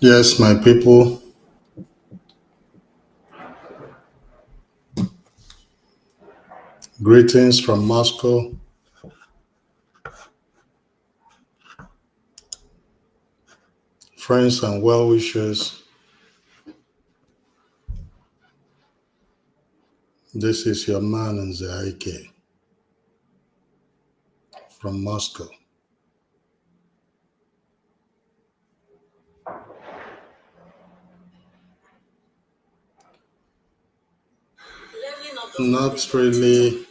Yes, my people, greetings from Moscow. Friends and well wishers. This is your man in the from Moscow. Not really,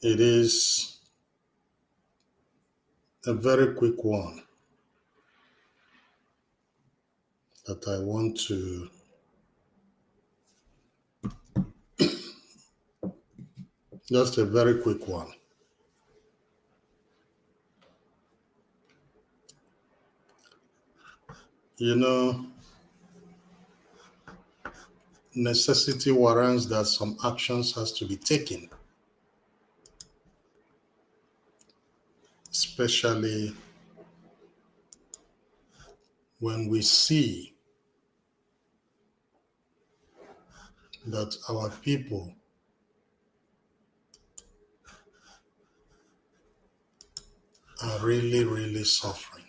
it is a very quick one that I want to, just a very quick one. You know, necessity warrants that some actions has to be taken, especially when we see that our people are really, really suffering.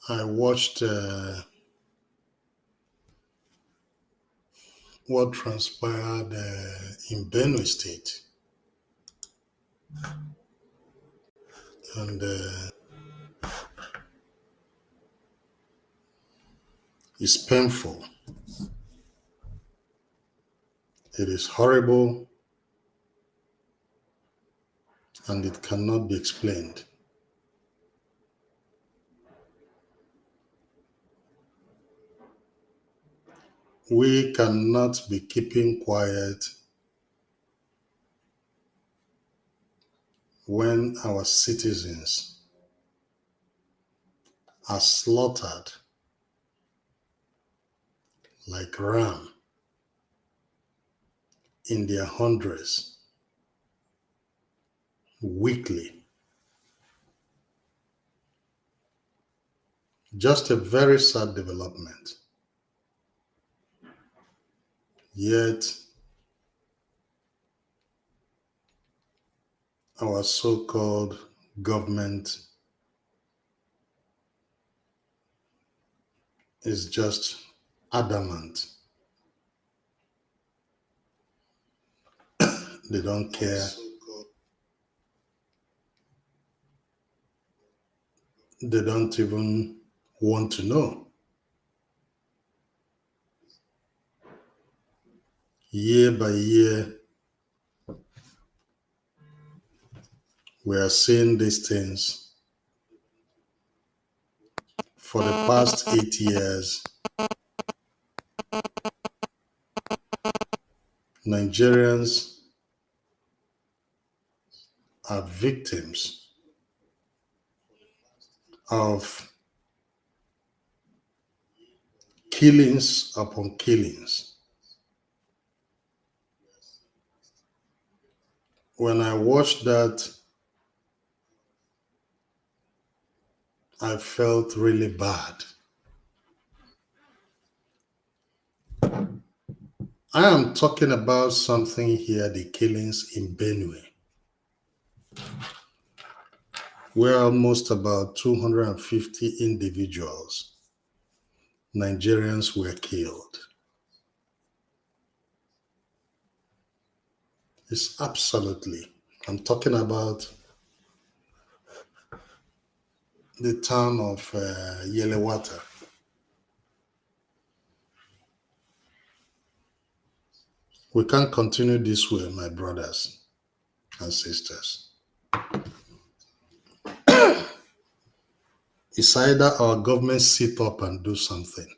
I watched what transpired in Benue State, and it's painful. It is horrible, and it cannot be explained. We cannot be keeping quiet when our citizens are slaughtered like ram in their hundreds weekly. Just a very sad development. Yet, our so called government is just adamant. They don't care. They don't even want to know. Year by year, we are seeing these things. For the past 8 years, Nigerians are victims of killings upon killings. When I watched that, I felt really bad. I am talking about something here, the killings in Benue, where almost about 250 individuals, Nigerians, were killed. It's absolutely, I'm talking about the town of Yelewata. We can't continue this way, my brothers and sisters. It's either our government sit up and do something,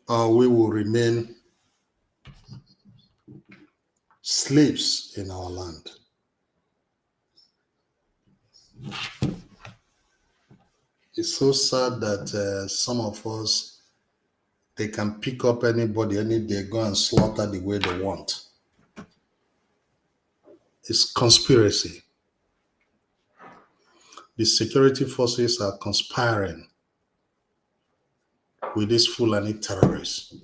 or we will remain slaves in our land. It's so sad that some of us, they can pick up anybody any day, go and slaughter the way they want. is conspiracy. The security forces are conspiring with these Fulani terrorists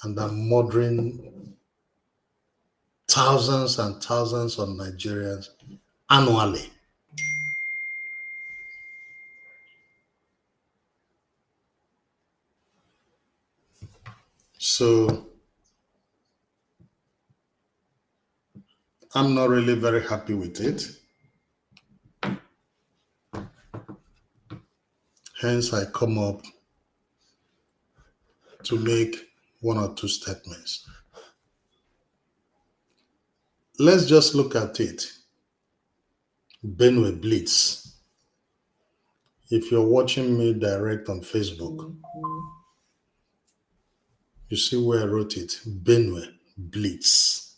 and are murdering thousands and thousands of Nigerians annually. So I'm not really very happy with it. Hence, I come up to make one or two statements. Let's just look at it. Benue Blitz. If you're watching me direct on Facebook, you see where I wrote it. Benue Blitz.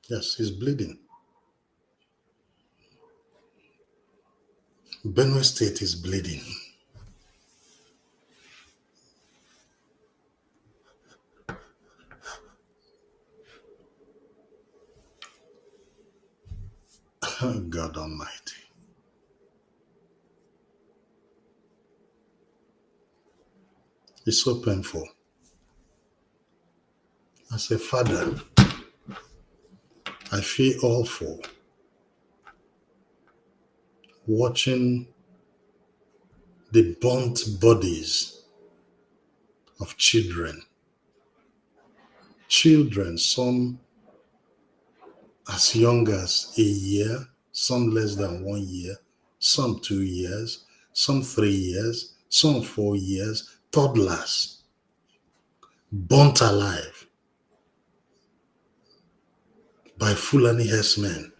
Yes, he's bleeding. Benue State is bleeding. God Almighty. It's so painful. As a father, I feel awful watching the burnt bodies of children. Children, some as young as a year, some less than 1 year, some 2 years, some 3 years, some 4 years, toddlers, burnt alive by Fulani herdsmen.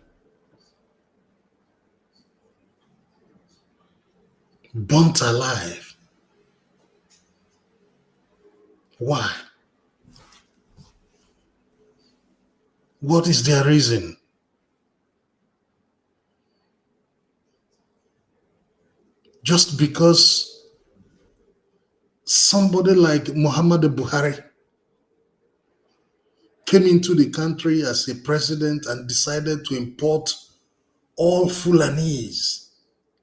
Burnt alive. Why? What is their reason? Just because somebody like Muhammad Buhari came into the country as a president and decided to import all Fulanis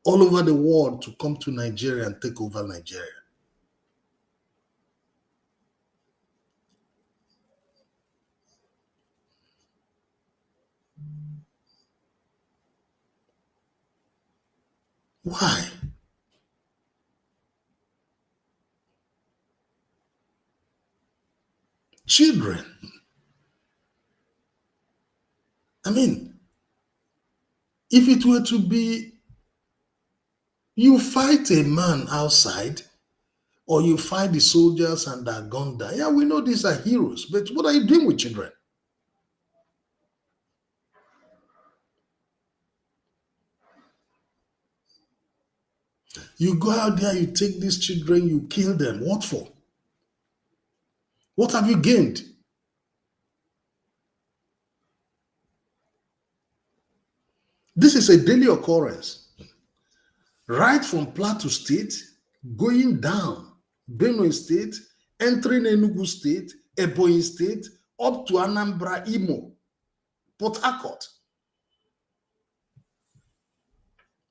all over the world to come to Nigeria and take over Nigeria. Why? Children. I mean, if it were to be you fight a man outside or you fight the soldiers and they're gunned down, yeah, we know these are heroes, but what are you doing with children? You go out there, you take these children, you kill them. What for? What have you gained? This is a daily occurrence. Right from Plateau State, going down Benue State, entering Enugu State, Ebonyi State, up to Anambra, Imo, Port Harcourt.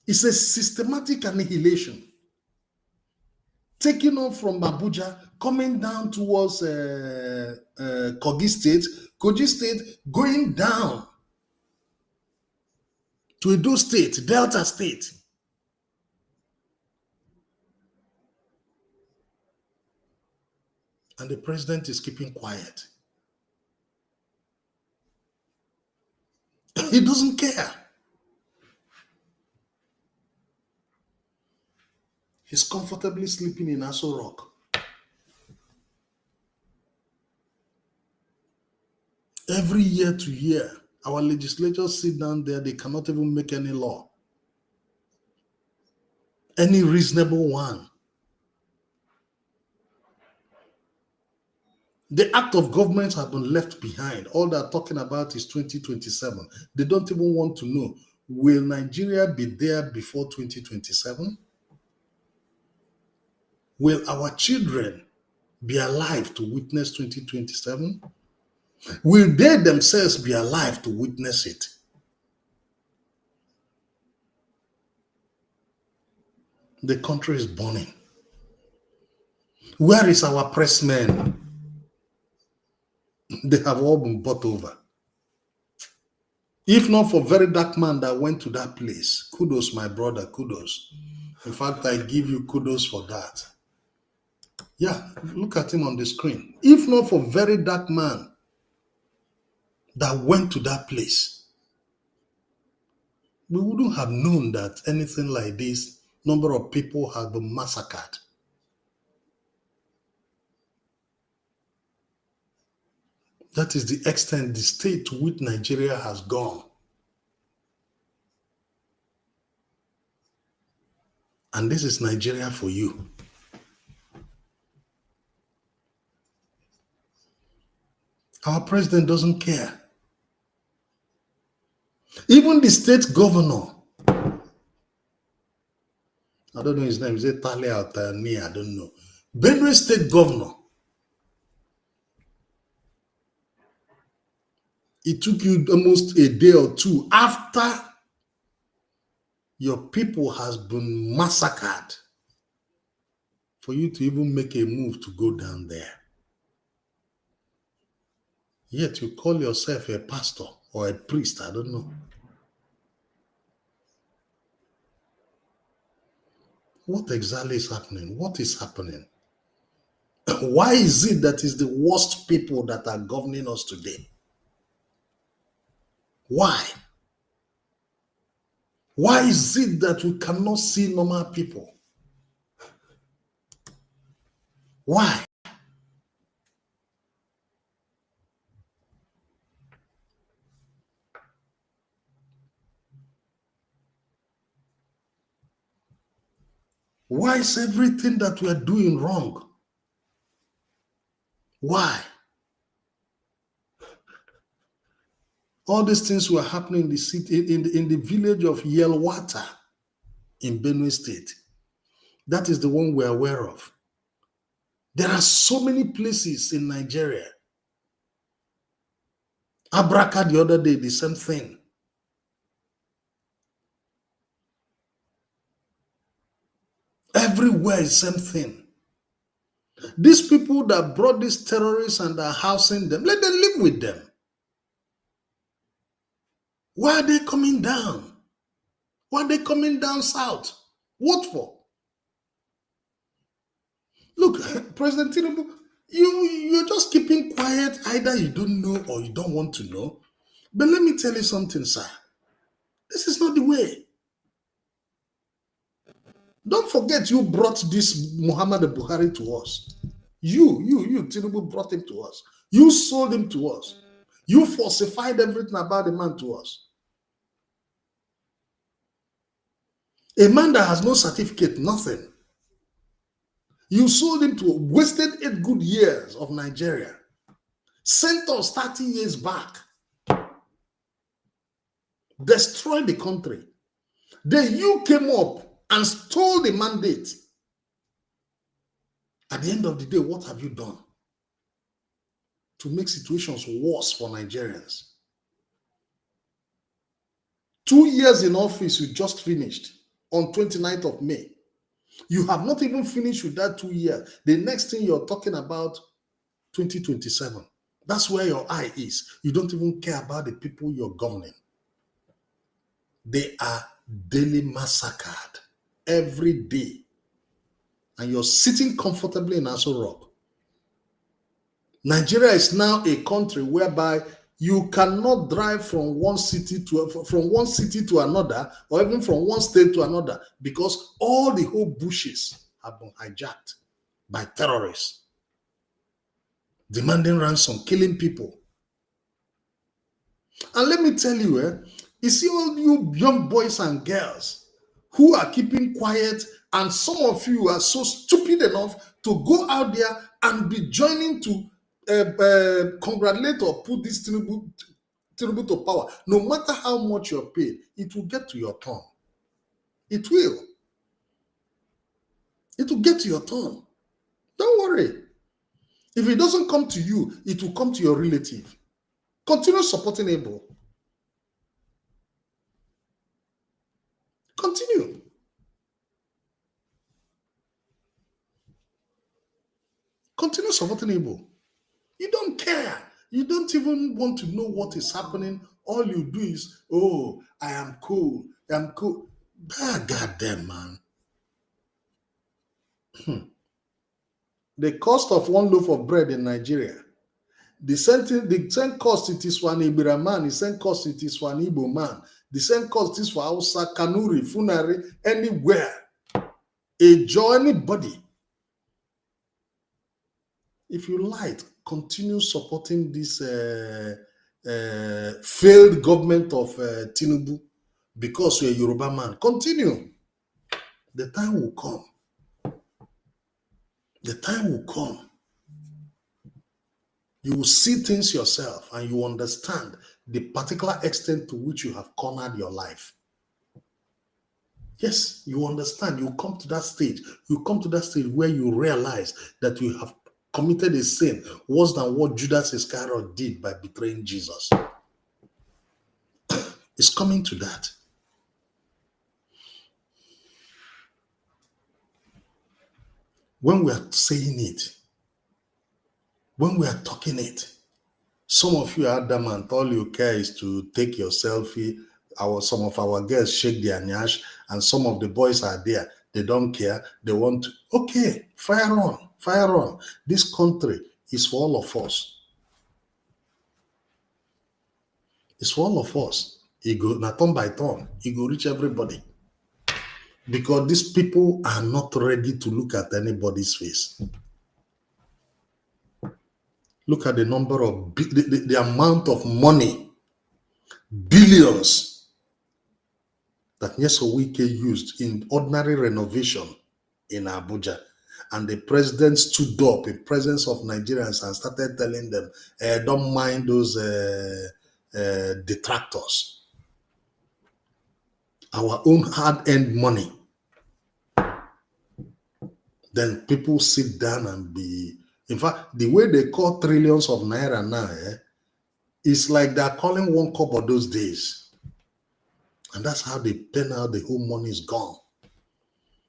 It's a systematic annihilation. Taking off from Abuja, coming down towards Kogi State, going down to Edo State, Delta State. And the president is keeping quiet. He doesn't care. He's comfortably sleeping in Aso Rock. Every year to year, our legislators sit down there, they cannot even make any law. Any reasonable one. The act of government has been left behind. All they're talking about is 2027. They don't even want to know, will Nigeria be there before 2027? Will our children be alive to witness 2027? Will they themselves be alive to witness it? The country is burning. Where is our pressmen? They have all been bought over. If not for very dark man that went to that place, kudos, my brother, kudos. In fact, I give you kudos for that. Yeah, look at him on the screen. If not for very dark man that went to that place, we wouldn't have known that anything like this number of people have been massacred. That is the extent, the state to which Nigeria has gone. And this is Nigeria for you. Our president doesn't care. Even the state governor, I don't know his name, is it Talia or Tania? I don't know. Benue State governor, it took you almost a day or two after your people has been massacred for you to even make a move to go down there. Yet you call yourself a pastor or a priest, I don't know. What exactly is happening? What is happening? Why is it that it's the worst people that are governing us today? Why? Why is it that we cannot see normal people? Why? Why is everything that we are doing wrong? Why? All these things were happening in the city, in the village of Yelewata in Benue State. That is the one we're aware of. There are so many places in Nigeria. Abraka the other day, the same thing. Everywhere is the same thing. These people that brought these terrorists and are housing them, let them live with them. Why are they coming down? Why are they coming down south? What for? Look, President Tinubu, you're just keeping quiet. Either you don't know or you don't want to know. But let me tell you something, sir. This is not the way. Don't forget you brought this Muhammad Buhari to us. You, Tinubu brought him to us. You sold him to us. You falsified everything about the man to us. A man that has no certificate, nothing. You sold him to, wasted 8 good years of Nigeria. Sent us 30 years back. Destroyed the country. Then you came up and stole the mandate. At the end of the day, what have you done to make situations worse for Nigerians? 2 years in office, you just finished on 29th of May. You have not even finished with that 2 years. The next thing you're talking about, 2027. That's where your eye is. You don't even care about the people you're governing. They are daily massacred every day. And you're sitting comfortably in Aso Rock. Nigeria is now a country whereby you cannot drive from one city to another, or even from one state to another, because all the whole bushes have been hijacked by terrorists, demanding ransom, killing people. And let me tell you, you see all you young boys and girls who are keeping quiet, and some of you are so stupid enough to go out there and be joining to congratulate or put this Tinubu to power. No matter how much you're paid, it will get to your turn. It will. It will get to your turn. Don't worry. If it doesn't come to you, it will come to your relative. Continue supporting Able. Continue. Continue supporting Able. You don't care. You don't even want to know what is happening. All you do is, oh, I am cool. I'm cool. Ah, goddamn, man. The cost of one loaf of bread in Nigeria, the same cost it is for an Ibira man, the same cost it is for an Igbo man, the same cost it is for Hausa, Kanuri, Funari, anywhere. Anybody. If you like, continue supporting this failed government of Tinubu because you're a Yoruba man. Continue. The time will come. The time will come. You will see things yourself and you understand the particular extent to which you have cornered your life. Yes, you understand. You come to that stage. You come to that stage where you realize that you have committed a sin worse than what Judas Iscariot did by betraying Jesus. It's coming to that. When we are saying it, when we are talking it, some of you are adamant, all you care is to take your selfie. Some of our girls shake their nyash, and some of the boys are there. They don't care. They want to, okay, fire on, fire on. This country is for all of us. It's for all of us. It go na turn by turn. It go reach everybody. Because these people are not ready to look at anybody's face. Look at the number of, the amount of money, billions, that Nyesowike used in ordinary renovation in Abuja. And the president stood up in presence of Nigerians and started telling them, don't mind those detractors. Our own hard-earned money. Then people sit down and be, in fact, the way they call trillions of naira now, it's like they're calling one cup of those days. And that's how they pen out the whole money is gone.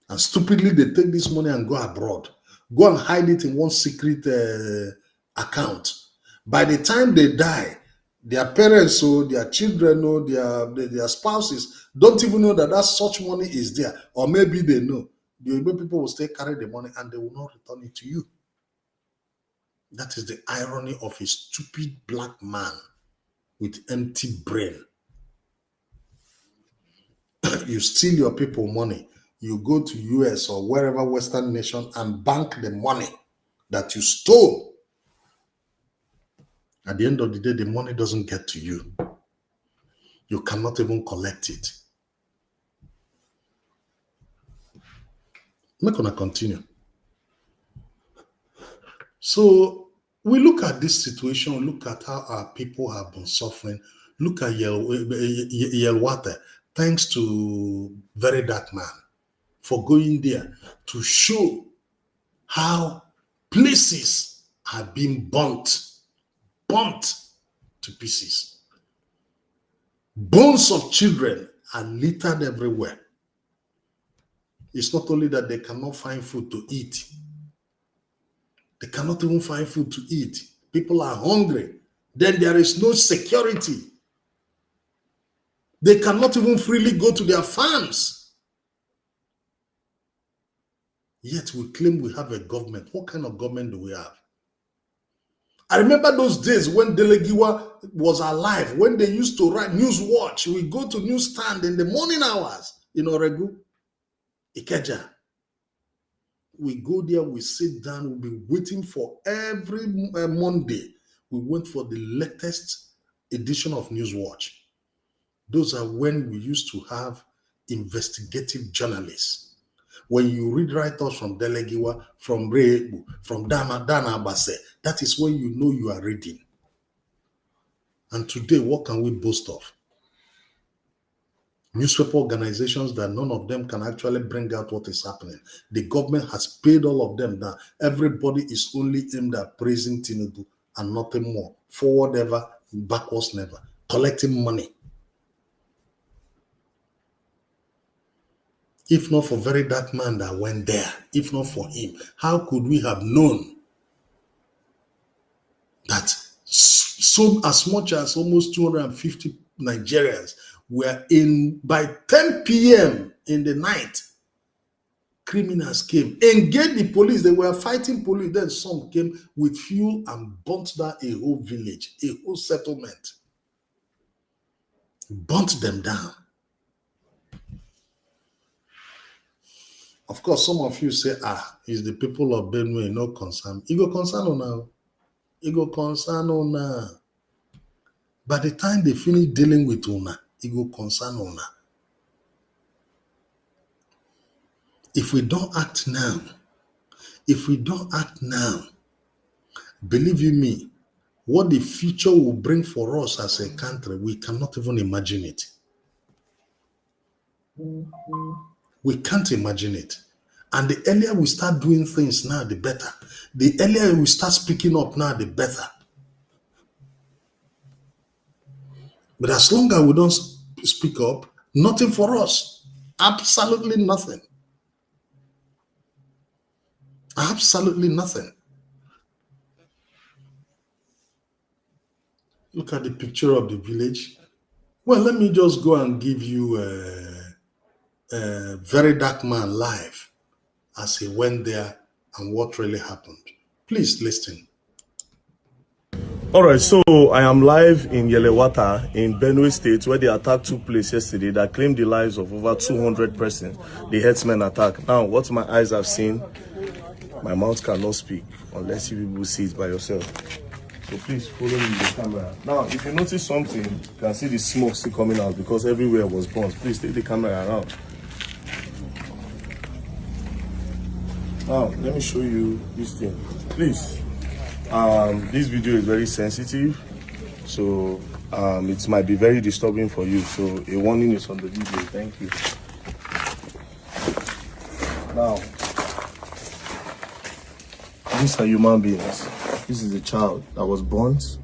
And stupidly, they take this money and go abroad. Go and hide it in one secret account. By the time they die, their parents or their children or their spouses don't even know that such money is there. Or maybe they know. The Igbo people will still carry the money and they will not return it to you. That is the irony of a stupid black man with empty brain. You steal your people money. You go to US or wherever Western nation and bank the money that you stole. At the end of the day, the money doesn't get to you. You cannot even collect it. I'm not going to continue. So we look at this situation, look at how our people have been suffering. Look at Yelewata, thanks to Very Dark Man for going there to show how places are being burnt to pieces. Bones of children are littered everywhere. It's not only that they cannot find food to eat. They cannot even find food to eat. People are hungry. Then there is no security. They cannot even freely go to their farms. Yet we claim we have a government. What kind of government do we have? I remember those days when Delegiwa was alive, when they used to write News Watch. We go to newsstand in the morning hours in Oregu, Ikeja. We go there, we sit down, we'll be waiting for every Monday. We wait for the latest edition of News Watch. Those are when we used to have investigative journalists. When you read write-ups from Delegiwa, from Rebu, from Dana Abase, that is when you know you are reading. And today, what can we boast of? Newspaper organizations that none of them can actually bring out what is happening. The government has paid all of them down. Everybody is only aimed at praising Tinubu and nothing more. Forward ever, backwards never, collecting money. If not for very dark man that went there, if not for him, how could we have known that so as much as almost 250 Nigerians were in by 10 p.m. in the night? Criminals came, engaged the police. They were fighting police. Then some came with fuel and burnt down a whole village, a whole settlement. Burnt them down. Of course, some of you say, it's the people of Benue, no concern. It go concern on now. It go concern on now. By the time they finish dealing with Una, it go concern Una. If we don't act now, believe you me, what the future will bring for us as a country, we cannot even imagine it. We can't imagine it. And the earlier we start doing things now, the better. The earlier we start speaking up now, the better. But as long as we don't speak up, nothing for us. Absolutely nothing. Absolutely nothing. Look at the picture of the village. Well, let me just go and give you a very dark man live as he went there and what really happened. Please listen. All right, so I am live in Yelewata in Benue State, where the attack took place yesterday that claimed the lives of over 200 persons, the herdsmen attack. Now, what my eyes have seen, my mouth cannot speak unless you people see it by yourself. So please follow me with the camera. Now, if you notice something, you can see the smoke still coming out because everywhere was burnt. Please take the camera around. Now, let me show you this thing. Please, this video is very sensitive, so it might be very disturbing for you. So a warning is on the video. Thank you. Now, these are human beings. This is a child that was burnt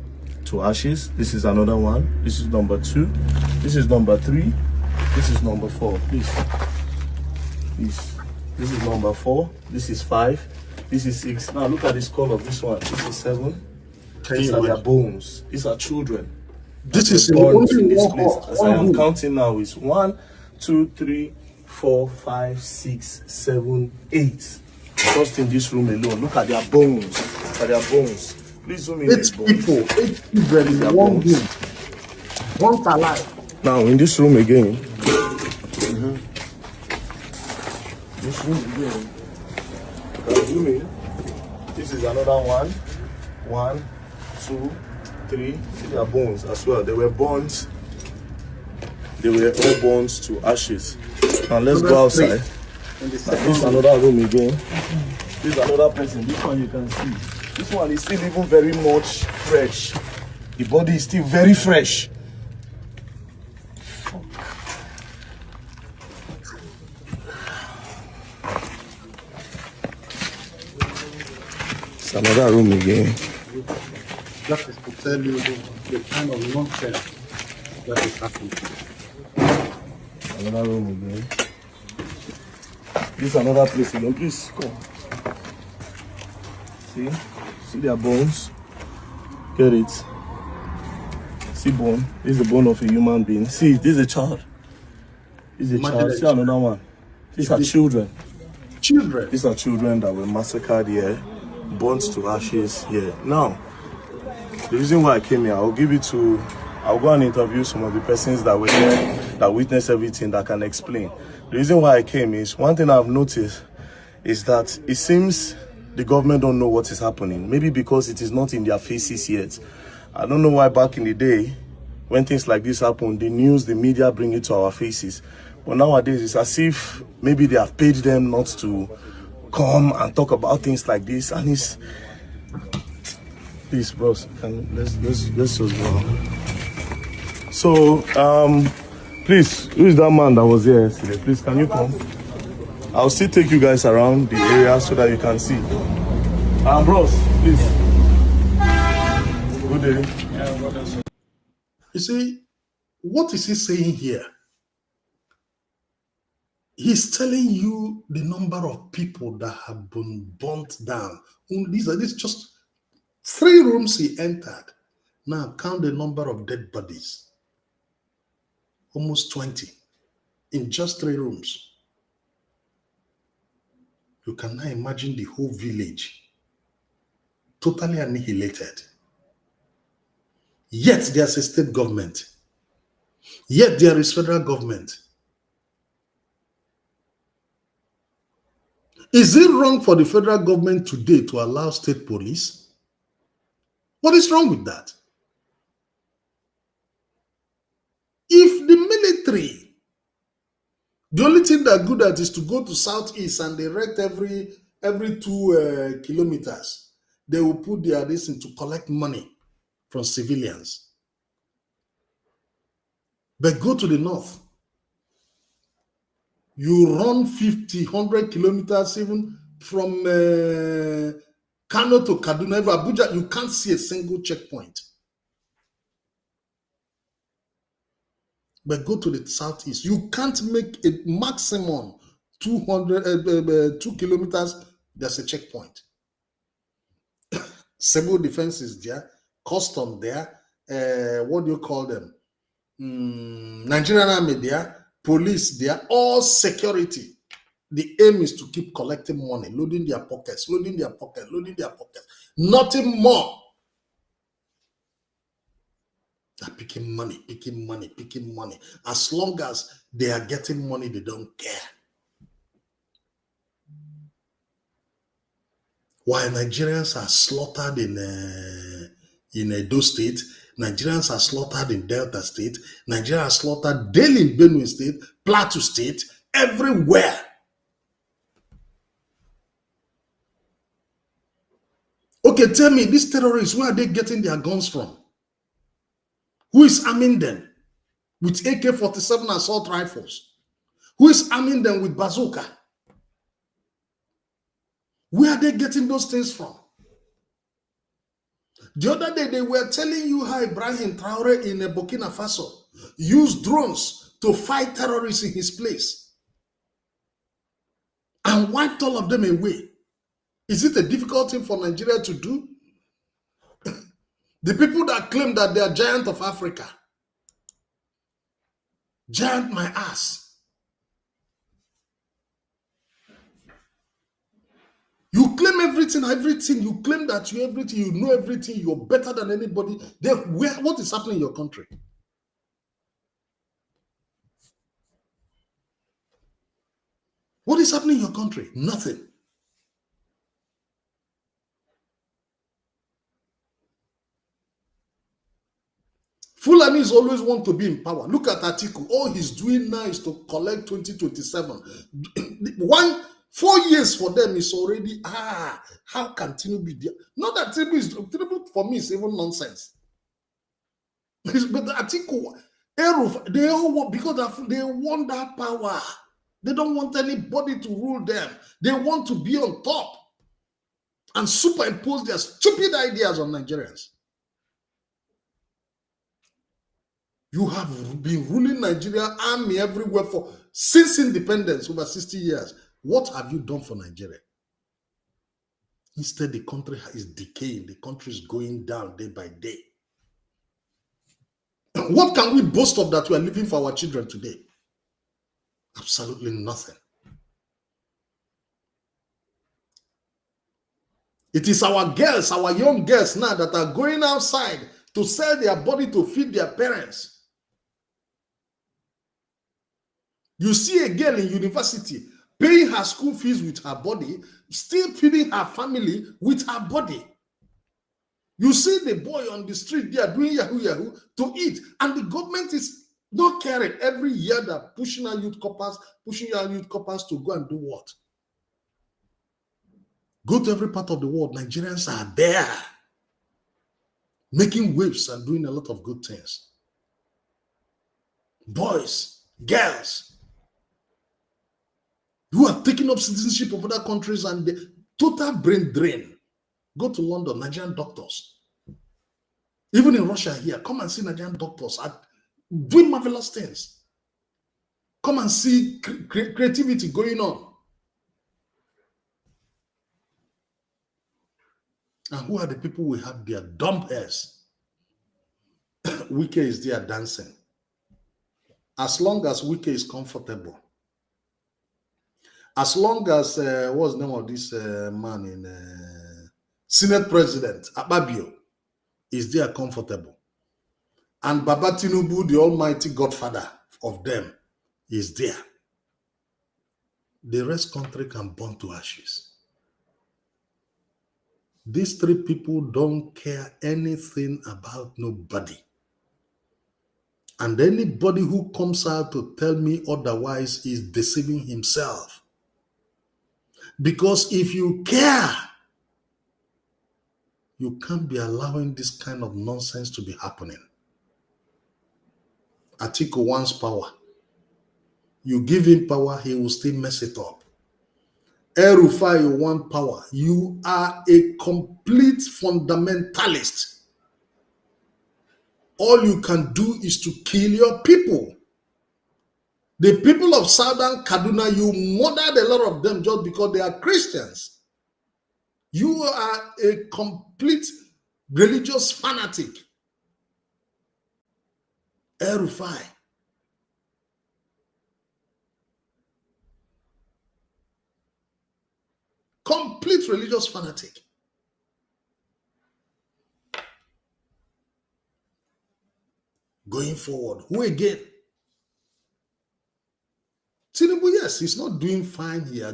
to ashes. This is another one. This is number 2. This is number 3. This is number 4. Please. This is number 4. This is 5. This is 6. Now look at the skull of this one. This is 7. These are their bones. These are children. This is only in this place. As I am counting now is 1, 2, 3, 4, 5, 6, 7, 8. Just in this room alone. Look at their bones. Look at their bones. Please zoom in. 8 people. 8 children in one room. Burnt alive. Now in this room again. This room again. Zoom in. This is another one. 1, 2, 3. See their bones as well. They were burnt. They were all burnt to ashes. Now let's go outside. This is another room again. This is another person. This one you can see. This one is still even very much fresh. The body is still very fresh. It's another room again. That is to tell you the kind of nonsense that is happening. Another room again. This is another place again. Please come. See their bones. Get it. See bone. This is the bone of a human being. See, this is a child. This is a child. See another one. These are children. Children. These are children that were massacred here, burnt to ashes here. Now, the reason why I came here, I'll go and interview some of the persons that were there, that witnessed everything, that can explain. The reason why I came is, one thing I've noticed is that it seems the government don't know what is happening. Maybe because it is not in their faces yet. I don't know why back in the day, when things like this happen, the news, the media bring it to our faces. But nowadays, it's as if maybe they have paid them not to come and talk about things like this. And it's... Please, bros, let's just go. So, please, who is that man that was here yesterday? Please, can you come? I'll still take you guys around the area so that you can see. Bros, please. Good day. You see, what is he saying here? He's telling you the number of people that have been burnt down. These are just 3 rooms he entered. Now count the number of dead bodies. Almost 20 in just 3 rooms. You can now imagine the whole village totally annihilated. Yet there's a state government. Yet there is federal government. Is it wrong for the federal government today to allow state police? What is wrong with that? If the military, the only thing they're good at is to go to southeast and they wreck every 2 kilometers, they will put their reason to collect money from civilians. But go to the north. You run 50, 100 kilometers even from Kano to Kaduna, even Abuja, you can't see a single checkpoint. But go to the southeast, you can't make a maximum 2 kilometers, there's a checkpoint. Civil defense is there, custom there, what do you call them? Nigerian army there, police there, all security. The aim is to keep collecting money, loading their pockets, loading their pockets, loading their pockets. Nothing more. They're picking money, picking money, picking money. As long as they are getting money, they don't care. While Nigerians are slaughtered in Edo State, Nigerians are slaughtered in Delta State, Nigerians are slaughtered daily in Benue State, Plateau State, everywhere. Okay, tell me, these terrorists, where are they getting their guns from? Who is arming them with AK-47 assault rifles? Who is arming them with bazooka? Where are they getting those things from? The other day, they were telling you how Ibrahim Traore in Burkina Faso used drones to fight terrorists in his place and wiped all of them away. Is it a difficult thing for Nigeria to do? The people that claim that they are giant of Africa, giant my ass. You claim everything. You claim that you everything, you know everything, you're better than anybody. Then what is happening in your country? What is happening in your country? Nothing. Fulani always want to be in power. Look at Atiku. All he's doing now is to collect 2027. 4 years for them is already, how can Tinubu be there? Not that Tinubu for me is even nonsense. But Atiku, they all want, because they want that power. They don't want anybody to rule them. They want to be on top and superimpose their stupid ideas on Nigerians. You have been ruling Nigeria, army everywhere since independence, over 60 years. What have you done for Nigeria? Instead, the country is decaying. The country is going down day by day. What can we boast of that we are living for our children today? Absolutely nothing. It is our girls, our young girls now that are going outside to sell their body to feed their parents. You see a girl in university paying her school fees with her body, still feeding her family with her body. You see the boy on the street there doing yahoo to eat, and the government is not caring. Every year they're pushing our youth coppers to go and do what? Go to every part of the world. Nigerians are there, making waves and doing a lot of good things. Boys, girls, who are taking up citizenship of other countries, and the total brain drain. Go to London, Nigerian doctors. Even in Russia here, come and see Nigerian doctors are doing marvelous things. Come and see creativity going on. And who are the people we have there? Dumb hairs. Wike is there dancing. As long as Wike is comfortable, as long as what's the name of this man in Senate President Akpabio is there comfortable, and Baba Tinubu, the almighty godfather of them, is there, the rest country can burn to ashes. These three people don't care anything about nobody. And anybody who comes out to tell me otherwise is deceiving himself. Because if you care, you can't be allowing this kind of nonsense to be happening. Atiku wants power. You give him power, he will still mess it up. El-Rufai, you want power. You are a complete fundamentalist. All you can do is to kill your people. The people of Southern Kaduna, you murdered a lot of them just because they are Christians. You are a complete religious fanatic. El-Rufai. Complete religious fanatic. Going forward, who again? Tinubu, yes, he's not doing fine here,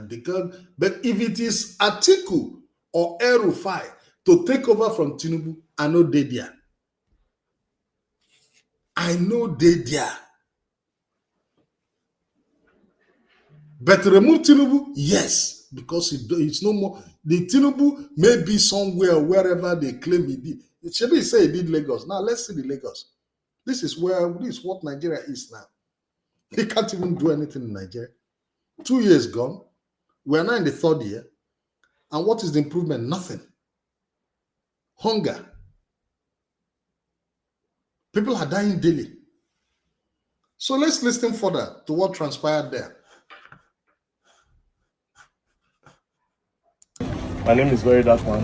but if it is Atiku or El-Rufai to take over from Tinubu, I know they there. I know they there. But remove Tinubu, yes, because it's no more. The Tinubu may be somewhere, wherever they claim he did. It should be say he did Lagos. Now let's see the Lagos. This is what Nigeria is now. He can't even do anything in Nigeria. 2 years gone. We are now in the third year. And what is the improvement? Nothing. Hunger. People are dying daily. So let's listen further to what transpired there. My name is Very Dark Man.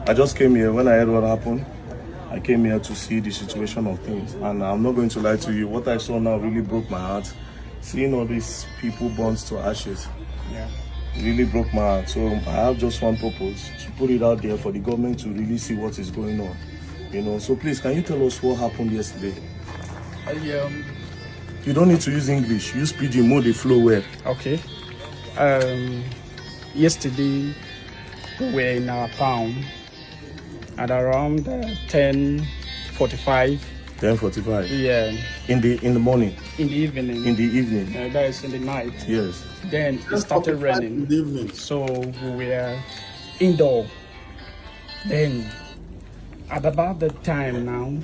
I just came here when I heard what happened. I came here to see the situation of things, and I'm not going to lie to you. What I saw now really broke my heart. Seeing all these people burned to ashes, it really broke my heart. So I have just one purpose: to put it out there for the government to really see what is going on. You know. So please, can you tell us what happened yesterday? You don't need to use English. Use pidgin, more the flow well. Okay. Yesterday we were in our farm at around 10:45. 10:45. Yeah. In the morning. In the evening. In the evening. That is in the night. Yes. Then it started raining. In the evening. So we were indoor. Then at about that time now,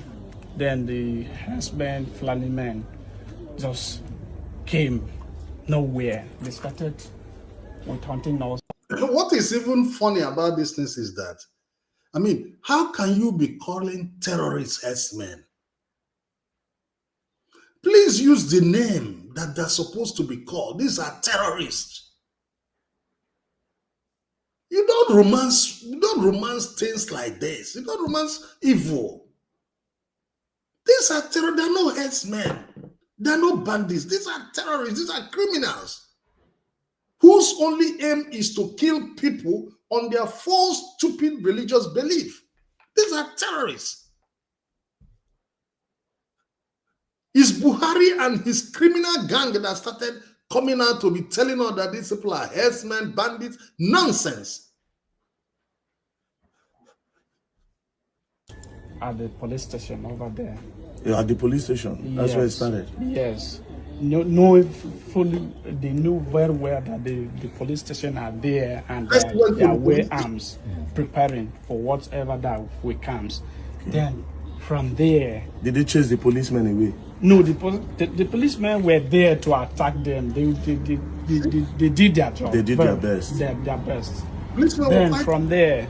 then the husband Fulani men just came nowhere. They started with hunting us. What is even funny about this thing is that, I mean, how can you be calling terrorists herdsmen? Please use the name that they're supposed to be called. These are terrorists. You don't romance things like this. You don't romance evil. These are terrorists. They're no herdsmen. They're no bandits. These are terrorists. These are criminals whose only aim is to kill people on their false, stupid religious belief. These are terrorists. It's Buhari and his criminal gang that started coming out to be telling us that these people are herdsmen, bandits. Nonsense. At the police station over there. Yeah, at the police station. That's where it started. Yes. Know fully, they knew very well that the police station are there and they are wearing arms, preparing for whatever that way comes. Okay. Then from there, did they chase the policemen away? No, the policemen were there to attack them. They did their job. They did their best. Their best. Policemen then from there,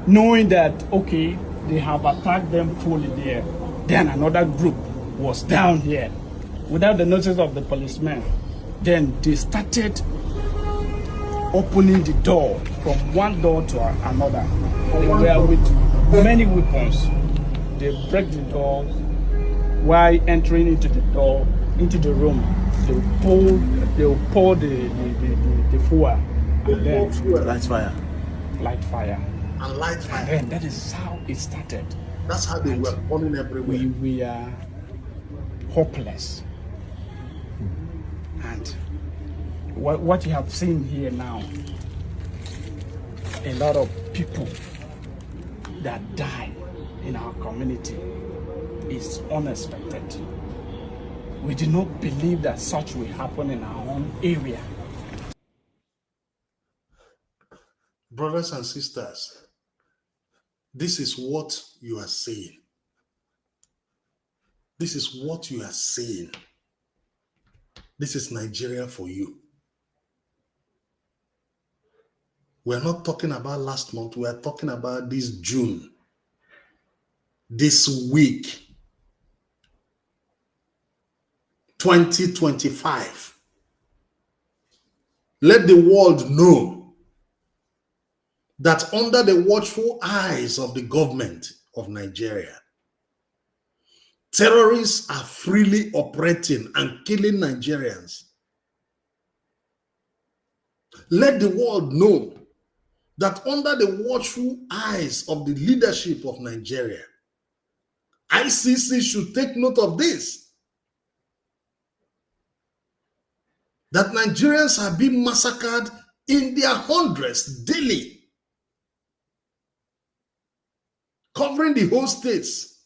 knowing that, okay, they have attacked them fully there. Then another group was down here without the notice of the policemen. Then they started opening the door from one door to another. They were with many weapons. They break the door while entering into the door, into the room. They will pour the fuel and then Light fire. light fire. And light fire. And then that is how it started. That's how they were burning everywhere. We are hopeless. And what you have seen here now, a lot of people that die in our community is unexpected. We do not believe that such will happen in our own area. Brothers and sisters, this is what you are saying. This is what you are saying. This is Nigeria for you. We're not talking about last month. We are talking about this June. This week. 2025. Let the world know that under the watchful eyes of the government of Nigeria, terrorists are freely operating and killing Nigerians. Let the world know that under the watchful eyes of the leadership of Nigeria, ICC should take note of this. That Nigerians are being massacred in their hundreds daily, covering the whole states.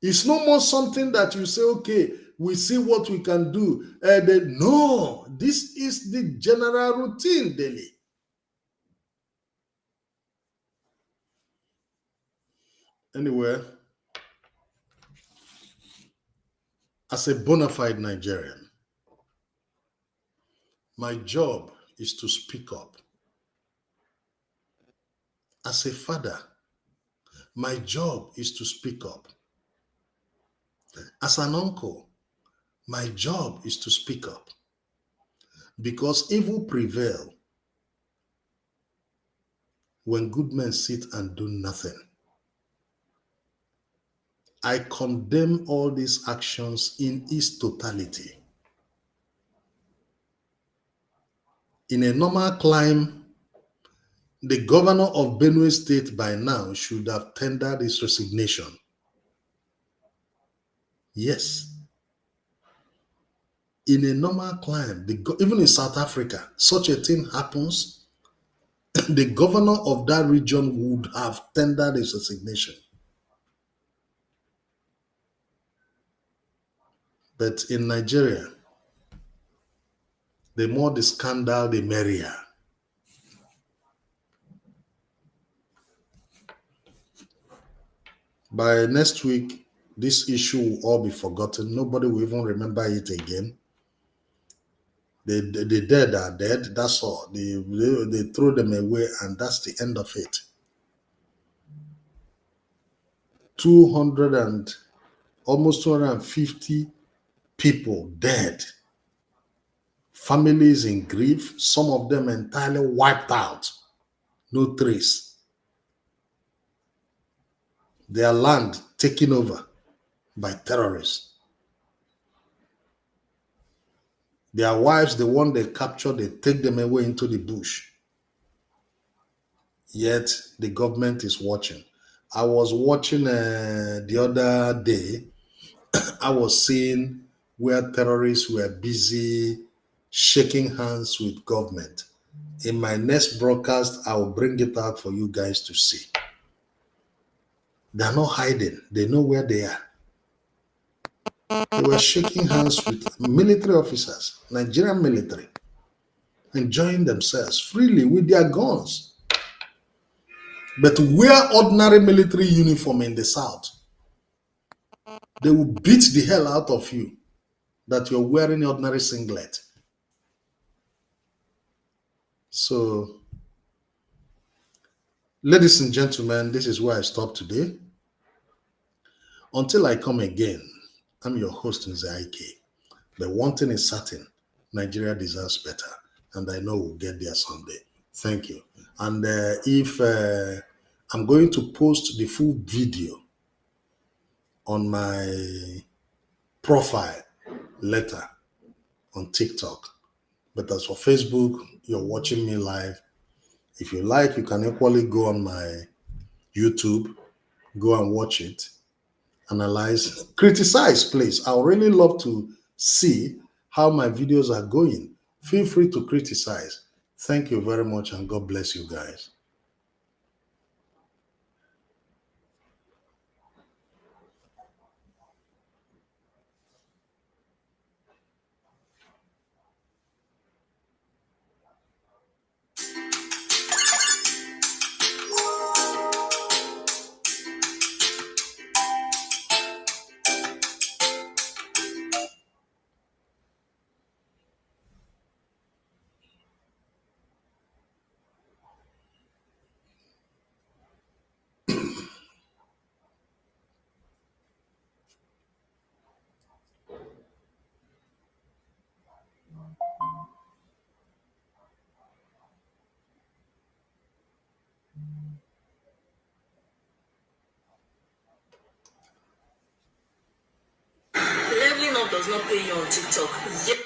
It's no more something that you say, okay, we see what we can do. No, this is the general routine daily. Anyway, as a bona fide Nigerian, my job is to speak up. As a father, my job is to speak up. As an uncle, my job is to speak up. Because evil prevails when good men sit and do nothing. I condemn all these actions in its totality. In a normal climb, the governor of Benue State by now should have tendered his resignation. Yes. In a normal climb, even in South Africa, such a thing happens, the governor of that region would have tendered his resignation. But in Nigeria, the more the scandal, the merrier. By next week, this issue will all be forgotten. Nobody will even remember it again. The dead are dead, that's all. They throw them away and that's the end of it. 200 and almost 250 people dead. Families in grief, some of them entirely wiped out. No trace. Their land taken over by terrorists. Their wives, the one they capture, they take them away into the bush. Yet the government is watching. I was watching the other day, I was seeing where terrorists were busy shaking hands with government. In my next broadcast, I will bring it out for you guys to see. They're not hiding. They know where they are. They were shaking hands with military officers, Nigerian military, enjoying themselves freely with their guns. But wear ordinary military uniform in the South. They will beat the hell out of you that you're wearing ordinary singlet. So, ladies and gentlemen, this is where I stop today. Until I come again, I'm your host, Nzaike. But one thing is certain, Nigeria deserves better. And I know we'll get there someday. Thank you. And if I'm going to post the full video on my profile later on TikTok. But as for Facebook, you're watching me live. If you like, you can equally go on my YouTube, go and watch it, analyze, criticize, please. I would really love to see how my videos are going. Feel free to criticize. Thank you very much, and God bless you guys. Leveling up does not pay you on TikTok.